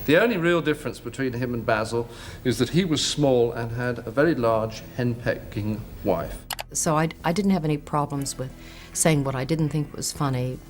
The only real difference between him and Basil is that he was small and had a very large henpecking wife. So I didn't have any problems with saying what I didn't think was funny.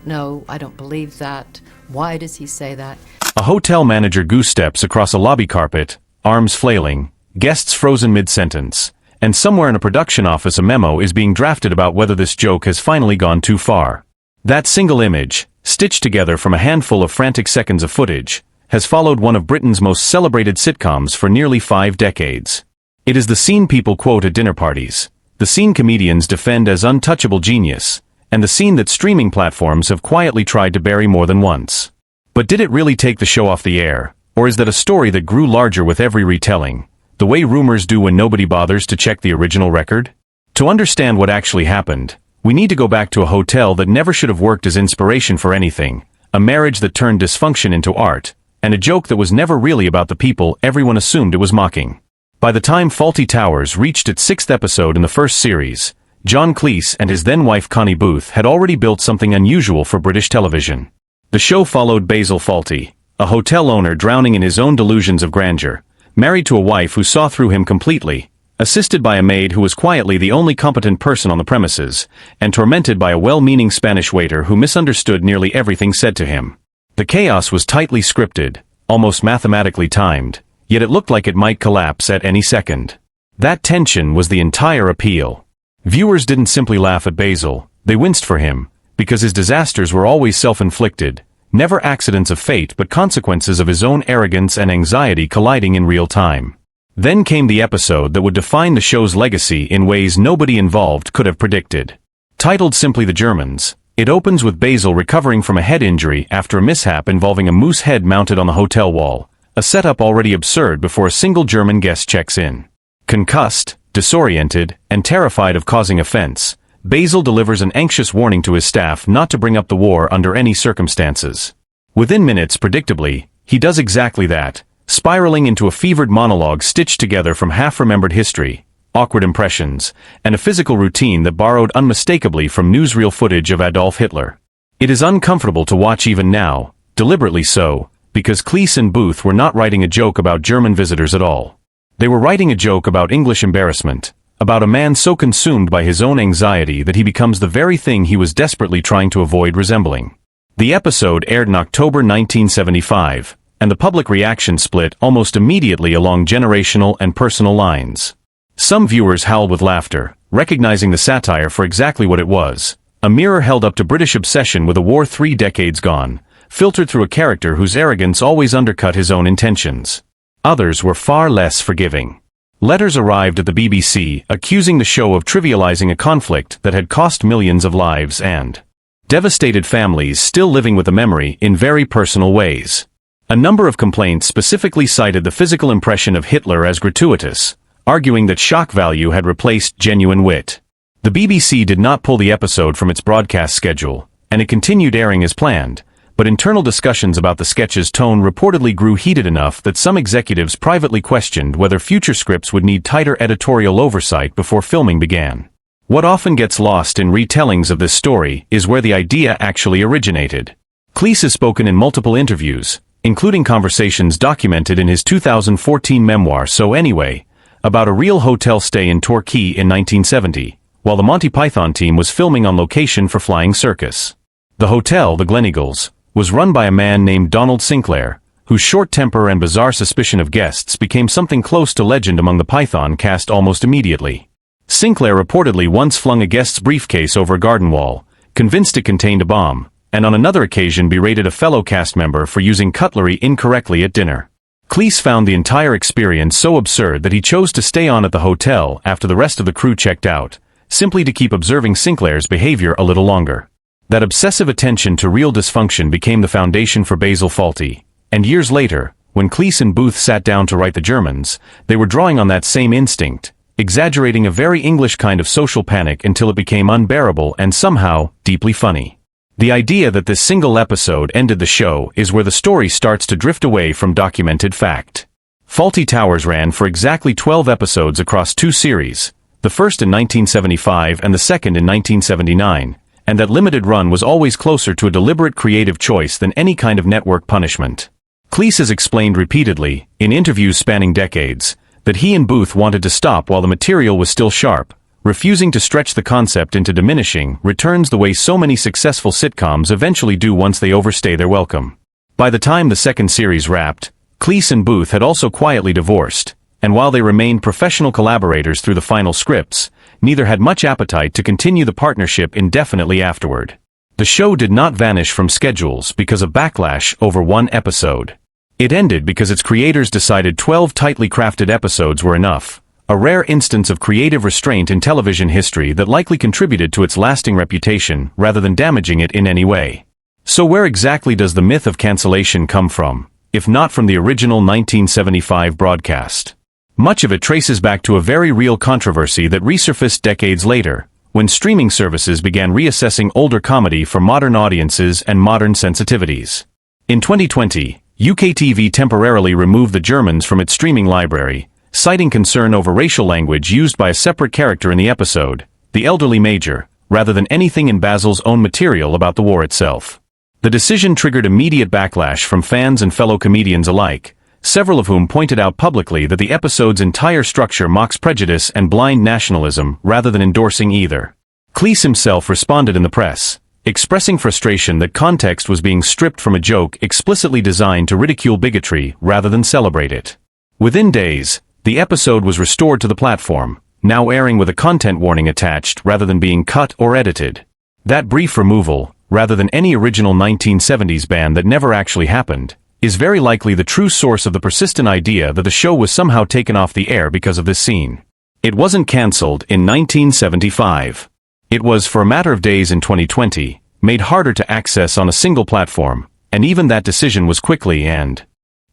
No, I don't believe that. Why does he say that? A hotel manager goose steps across a lobby carpet, arms flailing, guests frozen mid-sentence, and somewhere in a production office a memo is being drafted about whether this joke has finally gone too far. That single image, stitched together from a handful of frantic seconds of footage, has followed one of Britain's most celebrated sitcoms for nearly 5 decades. It is the scene people quote at dinner parties, the scene comedians defend as untouchable genius, and the scene that streaming platforms have quietly tried to bury more than once. But did it really take the show off the air, or is that a story that grew larger with every retelling, the way rumors do when nobody bothers to check the original record? To understand what actually happened, we need to go back to a hotel that never should have worked as inspiration for anything, a marriage that turned dysfunction into art, and a joke that was never really about the people everyone assumed it was mocking. By the time Fawlty Towers reached its 6th episode in the first series, John Cleese and his then-wife Connie Booth had already built something unusual for British television. The show followed Basil Fawlty, a hotel owner drowning in his own delusions of grandeur, married to a wife who saw through him completely, assisted by a maid who was quietly the only competent person on the premises, and tormented by a well-meaning Spanish waiter who misunderstood nearly everything said to him. The chaos was tightly scripted, almost mathematically timed, yet it looked like it might collapse at any second. That tension was the entire appeal. Viewers didn't simply laugh at Basil, they winced for him, because his disasters were always self-inflicted, never accidents of fate but consequences of his own arrogance and anxiety colliding in real time. Then came the episode that would define the show's legacy in ways nobody involved could have predicted. Titled simply The Germans, it opens with Basil recovering from a head injury after a mishap involving a moose head mounted on the hotel wall, a setup already absurd before a single German guest checks in. Concussed, disoriented, and terrified of causing offense, Basil delivers an anxious warning to his staff not to bring up the war under any circumstances. Within minutes, predictably, he does exactly that, spiraling into a fevered monologue stitched together from half-remembered history, awkward impressions, and a physical routine that borrowed unmistakably from newsreel footage of Adolf Hitler. It is uncomfortable to watch even now, deliberately so, because Cleese and Booth were not writing a joke about German visitors at all. They were writing a joke about English embarrassment, about a man so consumed by his own anxiety that he becomes the very thing he was desperately trying to avoid resembling. The episode aired in October 1975, and the public reaction split almost immediately along generational and personal lines. Some viewers howled with laughter, recognizing the satire for exactly what it was, a mirror held up to British obsession with a war 3 decades gone, filtered through a character whose arrogance always undercut his own intentions. Others were far less forgiving. Letters arrived at the BBC accusing the show of trivializing a conflict that had cost millions of lives and devastated families still living with the memory in very personal ways. A number of complaints specifically cited the physical impression of Hitler as gratuitous, arguing that shock value had replaced genuine wit. The BBC did not pull the episode from its broadcast schedule, and it continued airing as planned, but internal discussions about the sketch's tone reportedly grew heated enough that some executives privately questioned whether future scripts would need tighter editorial oversight before filming began. What often gets lost in retellings of this story is where the idea actually originated. Cleese has spoken in multiple interviews, including conversations documented in his 2014 memoir So Anyway, about a real hotel stay in Torquay in 1970, while the Monty Python team was filming on location for Flying Circus. The hotel, the Gleneagles, was run by a man named Donald Sinclair, whose short temper and bizarre suspicion of guests became something close to legend among the Python cast almost immediately. Sinclair reportedly once flung a guest's briefcase over a garden wall, convinced it contained a bomb, and on another occasion berated a fellow cast member for using cutlery incorrectly at dinner. Cleese found the entire experience so absurd that he chose to stay on at the hotel after the rest of the crew checked out, simply to keep observing Sinclair's behavior a little longer. That obsessive attention to real dysfunction became the foundation for Basil Fawlty, and years later, when Cleese and Booth sat down to write The Germans, they were drawing on that same instinct, exaggerating a very English kind of social panic until it became unbearable and somehow deeply funny. The idea that this single episode ended the show is where the story starts to drift away from documented fact. Fawlty Towers ran for exactly 12 episodes across 2 series, the first in 1975 and the second in 1979, and that limited run was always closer to a deliberate creative choice than any kind of network punishment. Cleese has explained repeatedly, in interviews spanning decades, that he and Booth wanted to stop while the material was still sharp, refusing to stretch the concept into diminishing returns the way so many successful sitcoms eventually do once they overstay their welcome. By the time the second series wrapped, Cleese and Booth had also quietly divorced, and while they remained professional collaborators through the final scripts, neither had much appetite to continue the partnership indefinitely afterward. The show did not vanish from schedules because of backlash over one episode. It ended because its creators decided 12 tightly crafted episodes were enough, a rare instance of creative restraint in television history that likely contributed to its lasting reputation rather than damaging it in any way. So where exactly does the myth of cancellation come from, if not from the original 1975 broadcast? Much of it traces back to a very real controversy that resurfaced decades later, when streaming services began reassessing older comedy for modern audiences and modern sensitivities. In 2020, UK TV temporarily removed The Germans from its streaming library, citing concern over racial language used by a separate character in the episode, the elderly major, rather than anything in Basil's own material about the war itself. The decision triggered immediate backlash from fans and fellow comedians alike, several of whom pointed out publicly that the episode's entire structure mocks prejudice and blind nationalism rather than endorsing either. Cleese himself responded in the press, expressing frustration that context was being stripped from a joke explicitly designed to ridicule bigotry rather than celebrate it. Within days, the episode was restored to the platform, now airing with a content warning attached rather than being cut or edited. That brief removal, rather than any original 1970s ban that never actually happened, is very likely the true source of the persistent idea that the show was somehow taken off the air because of this scene. It wasn't cancelled in 1975. It was, for a matter of days in 2020, made harder to access on a single platform, and even that decision was quickly and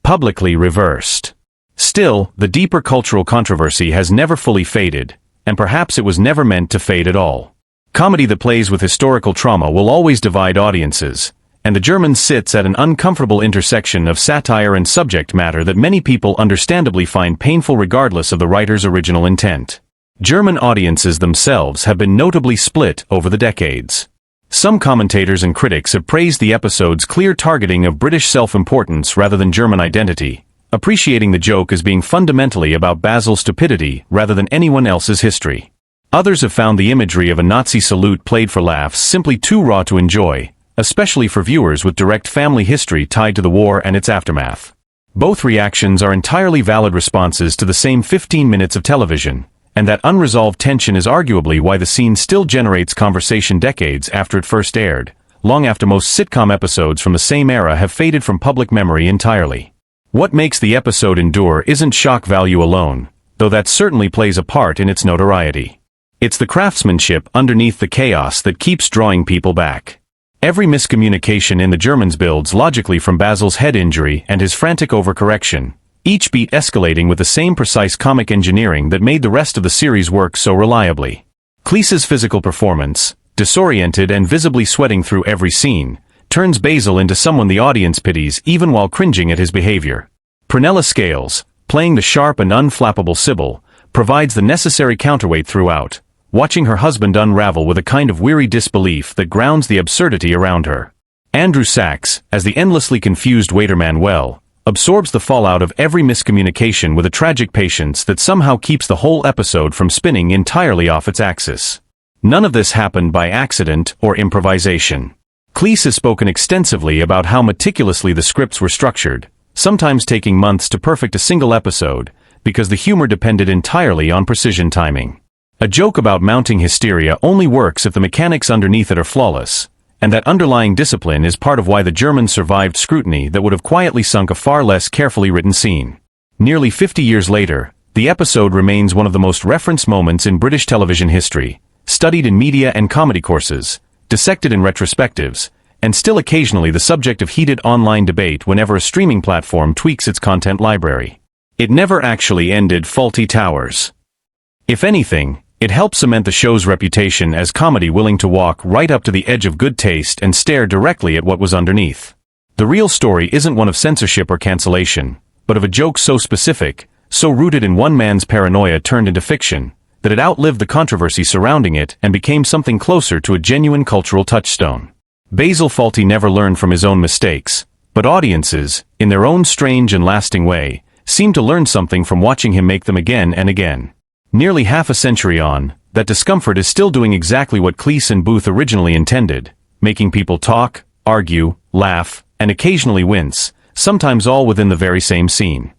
publicly reversed. Still, the deeper cultural controversy has never fully faded, and perhaps it was never meant to fade at all. Comedy that plays with historical trauma will always divide audiences, and The Germans sits at an uncomfortable intersection of satire and subject matter that many people understandably find painful regardless of the writer's original intent. German audiences themselves have been notably split over the decades. Some commentators and critics have praised the episode's clear targeting of British self-importance rather than German identity, appreciating the joke as being fundamentally about Basil's stupidity rather than anyone else's history. Others have found the imagery of a Nazi salute played for laughs simply too raw to enjoy, especially for viewers with direct family history tied to the war and its aftermath. Both reactions are entirely valid responses to the same 15 minutes of television, and that unresolved tension is arguably why the scene still generates conversation decades after it first aired, long after most sitcom episodes from the same era have faded from public memory entirely. What makes the episode endure isn't shock value alone, though that certainly plays a part in its notoriety. It's the craftsmanship underneath the chaos that keeps drawing people back. Every miscommunication in The Germans builds logically from Basil's head injury and his frantic overcorrection, each beat escalating with the same precise comic engineering that made the rest of the series work so reliably. Cleese's physical performance, disoriented and visibly sweating through every scene, turns Basil into someone the audience pities even while cringing at his behavior. Prunella Scales, playing the sharp and unflappable Sybil, provides the necessary counterweight throughout, watching her husband unravel with a kind of weary disbelief that grounds the absurdity around her. Andrew Sachs, as the endlessly confused waiter Manuel, absorbs the fallout of every miscommunication with a tragic patience that somehow keeps the whole episode from spinning entirely off its axis. None of this happened by accident or improvisation. Cleese has spoken extensively about how meticulously the scripts were structured, sometimes taking months to perfect a single episode, because the humor depended entirely on precision timing. A joke about mounting hysteria only works if the mechanics underneath it are flawless, and that underlying discipline is part of why The Germans survived scrutiny that would have quietly sunk a far less carefully written scene. Nearly 50 years later, the episode remains one of the most referenced moments in British television history, studied in media and comedy courses, dissected in retrospectives, and still occasionally the subject of heated online debate whenever a streaming platform tweaks its content library. It never actually ended Fawlty Towers. If anything, it helps cement the show's reputation as comedy willing to walk right up to the edge of good taste and stare directly at what was underneath. The real story isn't one of censorship or cancellation, but of a joke so specific, so rooted in one man's paranoia turned into fiction, that it outlived the controversy surrounding it and became something closer to a genuine cultural touchstone. Basil Fawlty never learned from his own mistakes, But audiences, in their own strange and lasting way, seem to learn something from watching him make them again and again. Nearly half a century on, that discomfort is still doing exactly what Cleese and Booth originally intended, making people talk, argue, laugh, and occasionally wince, sometimes all within the very same scene.